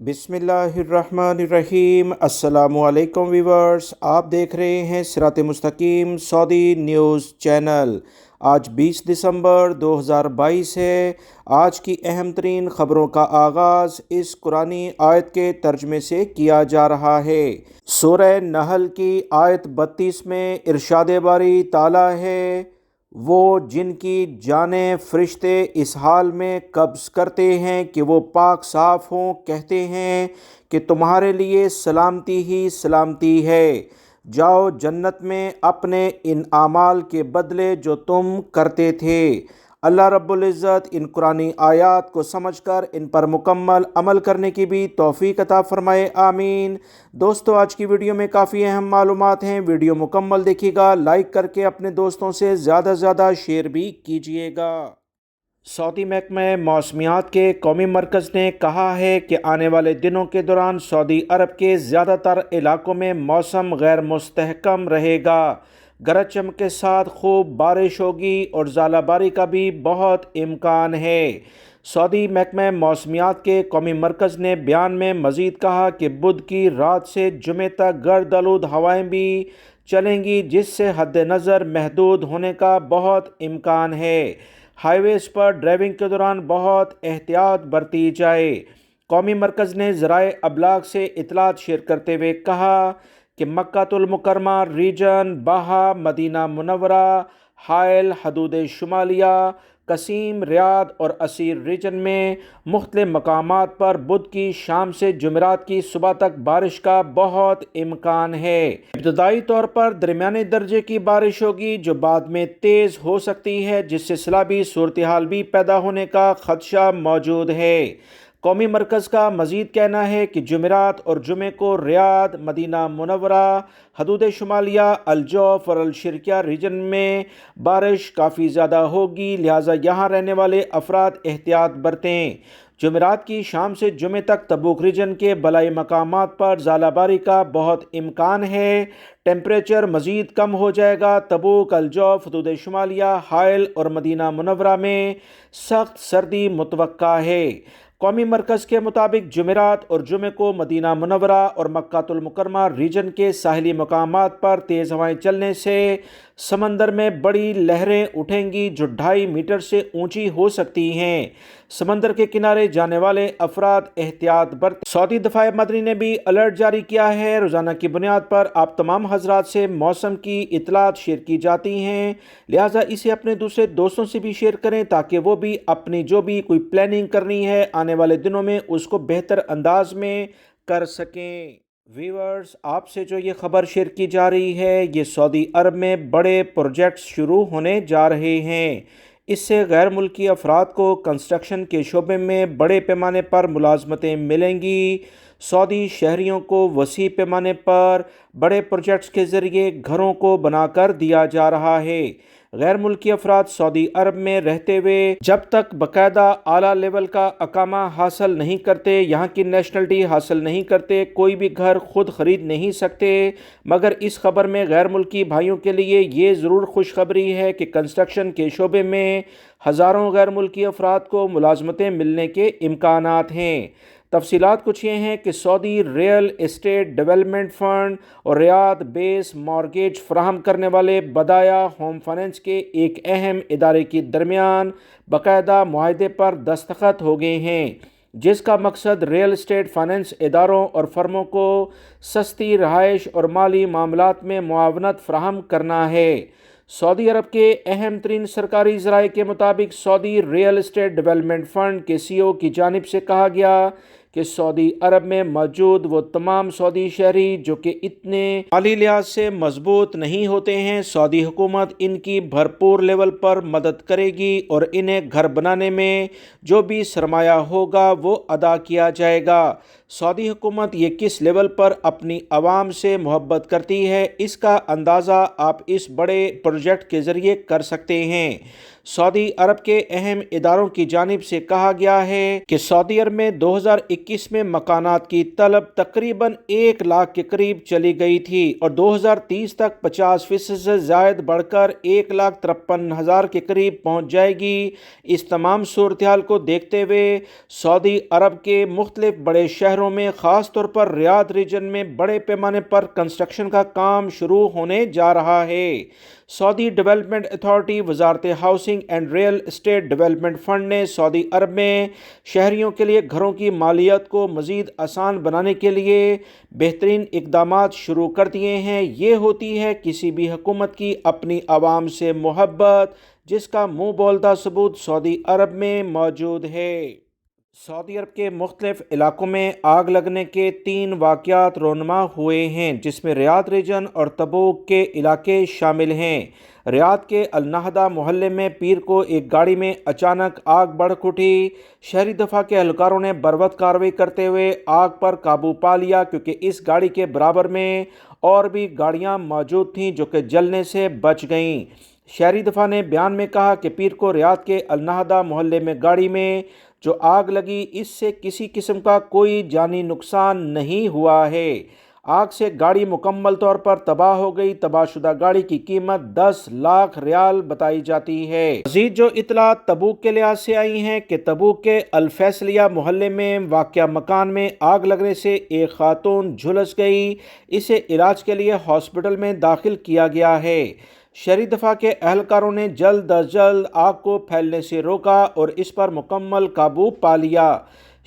بسم اللہ الرحمن الرحیم۔ السلام علیکم ویورز، آپ دیکھ رہے ہیں صراط مستقیم سعودی نیوز چینل۔ آج 20 دسمبر 2022 ہے۔ آج کی اہم ترین خبروں کا آغاز اس قرآنی آیت کے ترجمے سے کیا جا رہا ہے۔ سورہ نحل کی آیت 32 میں ارشاد باری تعالیٰ ہے، وہ جن کی جانیں فرشتے اس حال میں قبض کرتے ہیں کہ وہ پاک صاف ہوں، کہتے ہیں کہ تمہارے لیے سلامتی ہی سلامتی ہے، جاؤ جنت میں اپنے ان اعمال کے بدلے جو تم کرتے تھے۔ اللہ رب العزت ان قرآنی آیات کو سمجھ کر ان پر مکمل عمل کرنے کی بھی توفیق عطا فرمائے، آمین۔ دوستو، آج کی ویڈیو میں کافی اہم معلومات ہیں، ویڈیو مکمل دیکھیے گا، لائک کر کے اپنے دوستوں سے زیادہ سے زیادہ شیئر بھی کیجیے گا۔ سعودی محکمہ موسمیات کے قومی مرکز نے کہا ہے کہ آنے والے دنوں کے دوران سعودی عرب کے زیادہ تر علاقوں میں موسم غیر مستحکم رہے گا، گرج چمک کے ساتھ خوب بارش ہوگی اور ژالہ باری کا بھی بہت امکان ہے۔ سعودی محکمہ موسمیات کے قومی مرکز نے بیان میں مزید کہا کہ بدھ کی رات سے جمعے تک گرد آلود ہوائیں بھی چلیں گی، جس سے حد نظر محدود ہونے کا بہت امکان ہے۔ ہائی ویز پر ڈرائیونگ کے دوران بہت احتیاط برتی جائے۔ قومی مرکز نے ذرائع ابلاغ سے اطلاعات شیئر کرتے ہوئے کہا کہ مکہ المکرمہ ریجن، باہا، مدینہ منورہ، حائل، حدود شمالیہ، قصیم، ریاض اور عسیر ریجن میں مختلف مقامات پر بدھ کی شام سے جمعرات کی صبح تک بارش کا بہت امکان ہے۔ ابتدائی طور پر درمیانے درجے کی بارش ہوگی جو بعد میں تیز ہو سکتی ہے، جس سے سیلابی صورتحال بھی پیدا ہونے کا خدشہ موجود ہے۔ قومی مرکز کا مزید کہنا ہے کہ جمعرات اور جمعے کو ریاض، مدینہ منورہ، حدود شمالیہ، الجوف اور الشرقیہ ریجن میں بارش کافی زیادہ ہوگی، لہٰذا یہاں رہنے والے افراد احتیاط برتیں۔ جمعرات کی شام سے جمعے تک تبوک ریجن کے بالائی مقامات پر ژالہ باری کا بہت امکان ہے۔ ٹیمپریچر مزید کم ہو جائے گا۔ تبوک، الجوف، حدود شمالیہ، حائل اور مدینہ منورہ میں سخت سردی متوقع ہے۔ قومی مرکز کے مطابق جمعرات اور جمعے کو مدینہ منورہ اور مکہ المکرمہ ریجن کے ساحلی مقامات پر تیز ہوائیں چلنے سے سمندر میں بڑی لہریں اٹھیں گی جو 2.5 میٹر سے اونچی ہو سکتی ہیں۔ سمندر کے کنارے جانے والے افراد احتیاط برتیں۔ سعودی دفاع مدنی نے بھی الرٹ جاری کیا ہے۔ روزانہ کی بنیاد پر آپ تمام حضرات سے موسم کی اطلاعات شیئر کی جاتی ہیں، لہٰذا اسے اپنے دوسرے دوستوں سے بھی شیئر کریں تاکہ وہ بھی اپنی جو بھی کوئی پلاننگ کرنی ہے آنے والے دنوں میں اس کو بہتر انداز میں کر سکیں۔ ویورز، آپ سے جو یہ خبر شیئر کی جا رہی ہے، یہ سعودی عرب میں بڑے پروجیکٹس شروع ہونے جا رہے ہیں۔ اس سے غیر ملکی افراد کو کنسٹرکشن کے شعبے میں بڑے پیمانے پر ملازمتیں ملیں گی۔ سعودی شہریوں کو وسیع پیمانے پر بڑے پروجیکٹس کے ذریعے گھروں کو بنا کر دیا جا رہا ہے۔ غیر ملکی افراد سعودی عرب میں رہتے ہوئے جب تک باقاعدہ اعلیٰ لیول کا اقامہ حاصل نہیں کرتے، یہاں کی نیشنلٹی حاصل نہیں کرتے، کوئی بھی گھر خود خرید نہیں سکتے۔ مگر اس خبر میں غیر ملکی بھائیوں کے لیے یہ ضرور خوشخبری ہے کہ کنسٹرکشن کے شعبے میں ہزاروں غیر ملکی افراد کو ملازمتیں ملنے کے امکانات ہیں۔ تفصیلات کچھ یہ ہیں کہ سعودی ریئل اسٹیٹ ڈیولپمنٹ فنڈ اور ریاض بیس مارگیج فراہم کرنے والے بدایہ ہوم فائننس کے ایک اہم ادارے کے درمیان باقاعدہ معاہدے پر دستخط ہو گئے ہیں، جس کا مقصد ریئل اسٹیٹ فائننس اداروں اور فرموں کو سستی رہائش اور مالی معاملات میں معاونت فراہم کرنا ہے۔ سعودی عرب کے اہم ترین سرکاری ذرائع کے مطابق سعودی ریئل اسٹیٹ ڈیولپمنٹ فنڈ کے CEO کی جانب سے کہا گیا کہ سعودی عرب میں موجود وہ تمام سعودی شہری جو کہ اتنے مالی لحاظ سے مضبوط نہیں ہوتے ہیں، سعودی حکومت ان کی بھرپور لیول پر مدد کرے گی اور انہیں گھر بنانے میں جو بھی سرمایہ ہوگا وہ ادا کیا جائے گا۔ سعودی حکومت یہ کس لیول پر اپنی عوام سے محبت کرتی ہے، اس کا اندازہ آپ اس بڑے پروجیکٹ کے ذریعے کر سکتے ہیں۔ سعودی عرب کے اہم اداروں کی جانب سے کہا گیا ہے کہ سعودی عرب میں 2021 میں مکانات کی طلب تقریباً 1 لاکھ کے قریب چلی گئی تھی اور 2030 تک 50% سے زائد بڑھ کر 1,53,000 کے قریب پہنچ جائے گی۔ اس تمام صورتحال کو دیکھتے ہوئے سعودی عرب کے مختلف بڑے شہروں میں خاص طور پر ریاض ریجن میں بڑے پیمانے پر کنسٹرکشن کا کام شروع ہونے جا رہا ہے۔ سعودی ڈیولپمنٹ اتھارٹی وزارت housing and real estate development fund نے سعودی عرب میں شہریوں کے لیے گھروں کی مالیات کو مزید آسان بنانے کے لیے بہترین اقدامات شروع کر دیے ہیں۔ یہ ہوتی ہے کسی بھی حکومت کی اپنی عوام سے محبت، جس کا منہ بولدہ ثبوت سعودی عرب میں موجود ہے۔ سعودی عرب کے مختلف علاقوں میں آگ لگنے کے 3 واقعات رونما ہوئے ہیں، جس میں ریاض ریجن اور تبوک کے علاقے شامل ہیں۔ ریاض کے النہدہ محلے میں پیر کو ایک گاڑی میں اچانک آگ بھڑک اٹھی۔ شہری دفاع کے اہلکاروں نے بروقت کارروائی کرتے ہوئے آگ پر قابو پا لیا، کیونکہ اس گاڑی کے برابر میں اور بھی گاڑیاں موجود تھیں جو کہ جلنے سے بچ گئیں۔ شہری دفاع نے بیان میں کہا کہ پیر کو ریاض کے النہدہ محلے میں گاڑی میں جو آگ لگی، اس سے کسی قسم کا کوئی جانی نقصان نہیں ہوا ہے۔ آگ سے گاڑی مکمل طور پر تباہ ہو گئی۔ تباہ شدہ گاڑی کی قیمت 10 لاکھ ریال بتائی جاتی ہے۔ مزید جو اطلاعات تبوک کے لحاظ سے آئی ہیں کہ تبوک کے الفیصلیہ محلے میں واقع مکان میں آگ لگنے سے ایک خاتون جھلس گئی۔ اسے علاج کے لیے ہاسپٹل میں داخل کیا گیا ہے۔ شہری دفاع کے اہلکاروں نے جلد از جلد آگ کو پھیلنے سے روکا اور اس پر مکمل قابو پا لیا۔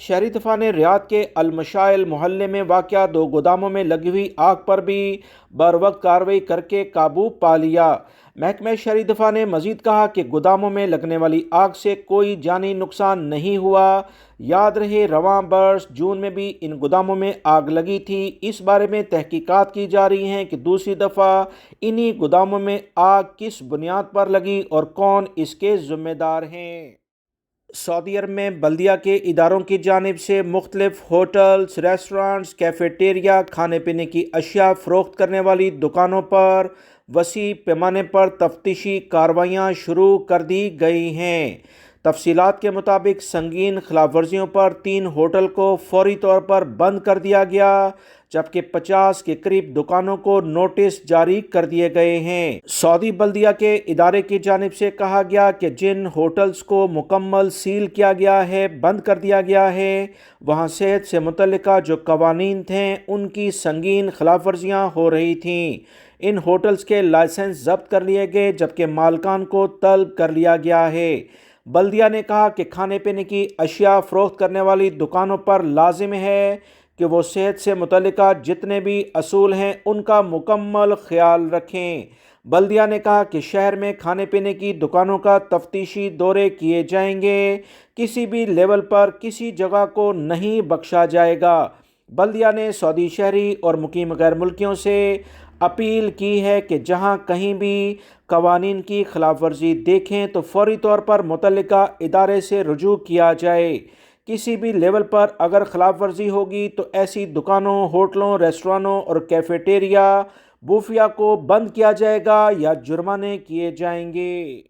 شہری دفاع نے ریاض کے المشائل محلے میں واقع 2 گوداموں میں لگی ہوئی آگ پر بھی بروقت کارروائی کر کے قابو پا لیا۔ محکمہ شہری دفاع نے مزید کہا کہ گوداموں میں لگنے والی آگ سے کوئی جانی نقصان نہیں ہوا۔ یاد رہے رواں برس جون میں بھی ان گوداموں میں آگ لگی تھی۔ اس بارے میں تحقیقات کی جا رہی ہیں کہ دوسری دفعہ انہی گوداموں میں آگ کس بنیاد پر لگی اور کون اس کے ذمہ دار ہیں۔ سعودی عرب میں بلدیہ کے اداروں کی جانب سے مختلف ہوٹلز، ریسٹورانٹس، کیفیٹیریا، کھانے پینے کی اشیاء فروخت کرنے والی دکانوں پر وسیع پیمانے پر تفتیشی کارروائیاں شروع کر دی گئی ہیں۔ تفصیلات کے مطابق سنگین خلاف ورزیوں پر 3 ہوٹل کو فوری طور پر بند کر دیا گیا، جبکہ 50 کے قریب دکانوں کو نوٹس جاری کر دیے گئے ہیں۔ سعودی بلدیہ کے ادارے کی جانب سے کہا گیا کہ جن ہوٹلز کو مکمل سیل کیا گیا ہے، بند کر دیا گیا ہے، وہاں صحت سے متعلقہ جو قوانین تھے ان کی سنگین خلاف ورزیاں ہو رہی تھیں۔ ان ہوٹلز کے لائسنس ضبط کر لیے گئے، جبکہ مالکان کو طلب کر لیا گیا ہے۔ بلدیہ نے کہا کہ کھانے پینے کی اشیاء فروخت کرنے والی دکانوں پر لازم ہے کہ وہ صحت سے متعلقہ جتنے بھی اصول ہیں ان کا مکمل خیال رکھیں۔ بلدیہ نے کہا کہ شہر میں کھانے پینے کی دکانوں کا تفتیشی دورے کیے جائیں گے، کسی بھی لیول پر کسی جگہ کو نہیں بخشا جائے گا۔ بلدیہ نے سعودی شہری اور مقیم غیر ملکیوں سے اپیل کی ہے کہ جہاں کہیں بھی قوانین کی خلاف ورزی دیکھیں تو فوری طور پر متعلقہ ادارے سے رجوع کیا جائے۔ کسی بھی لیول پر اگر خلاف ورزی ہوگی تو ایسی دکانوں، ہوٹلوں، ریسٹورانوں اور کیفیٹیریا بوفیا کو بند کیا جائے گا یا جرمانے کیے جائیں گے۔